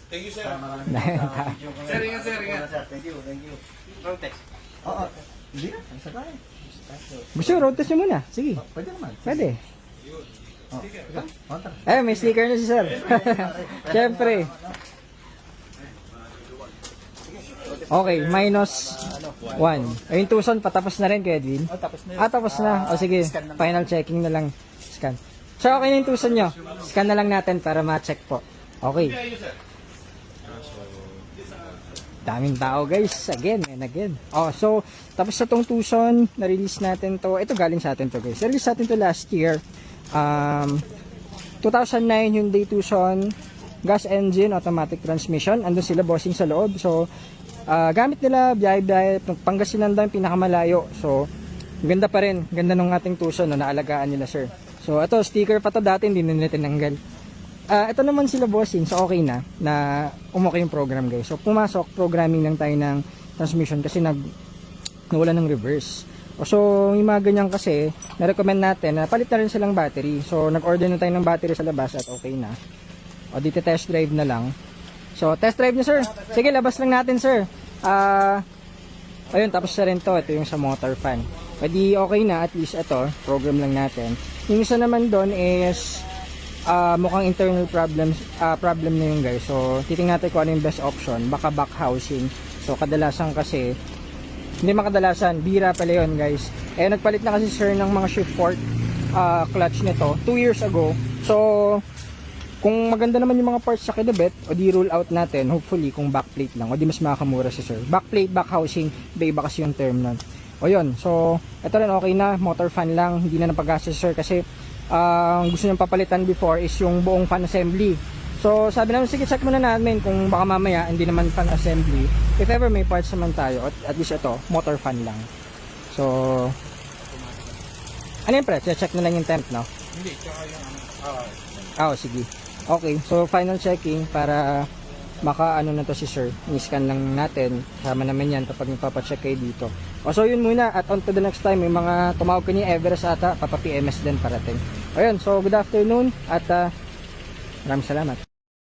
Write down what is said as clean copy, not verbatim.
Thank you, sir. Sir, ingat, sir, ingat. Thank you, thank you. Road test. Oo, hindi na. Isa tayo. Gusto road test nyo muna. Sige. Pwede naman. Pwede. Oh, ito. Water. Eh, may sticker na si sir. Siyempre. Okay, minus 1. Ayun, tuson, patapos na rin kay Edwin. Oh, tapos na yun. Tapos na. O sige, final checking na lang. Scan. So, okay na yung tuson nyo. Scan na lang natin para ma-check po. Okay. Daming tao guys. Again and again. Oh, so, tapos sa tong tuson, na-release natin to. Ito galing sa atin to guys. Na-release natin to last year. 2009 Hyundai Tucson. Gas engine, automatic transmission. Andun sila bossing sa loob. So, gamit nila, biyahe-biyahe. Pangasinan daw yung pinakamalayo. So, ganda pa rin. Ganda nung ating Tucson na naalagaan nila sir. So, ito, sticker pa to dati. Hindi na nila tinanggal. Ito naman sila bossing, so okay na umokay yung program guys. So pumasok, programming lang tayo ng transmission kasi nawala ng reverse. So yung mga ganyan kasi, na-recommend natin na palit na rin silang battery. So nag-order na tayo ng battery sa labas at okay na. O dito test drive na lang. So test drive na sir. Sige, labas lang natin sir. Ayun, tapos na rin to. Ito yung sa motor fan. Pwede okay na, at least ito, program lang natin. Yung isa naman doon is mukhang internal problem na yun guys. So titingnan natin kung ano yung best option. Baka back housing. So kadalasan kasi, hindi makadalasan, bira pala yun guys. Nagpalit na kasi sir ng mga shift fork clutch nito 2 years ago. So kung maganda naman yung mga parts sa kidabit, o di rule out natin hopefully kung backplate lang, o di mas makakamura si sir. Backplate, back housing, iba kasi yung term nun. O yun, so ito rin okay na, motor fan lang, hindi na napag-gasa si sir kasi gusto niyang papalitan before is yung buong fan assembly. So sabi namin, sige, check muna namin kung baka mamaya hindi naman fan assembly. If ever may parts naman tayo, at least ito, motor fan lang. So ano yung pre? Check na lang yung temp, no? Hindi, tsaka yung Sige. Okay, so final checking para maka-ano na to si sir. I-scan lang natin. Kasama naman yan kapag magpapacheck kayo dito. So yun muna, at on to the next time. May mga tumawag ka ni Everest ata, papa-PMS din parating. Ayun, so good afternoon at maraming salamat.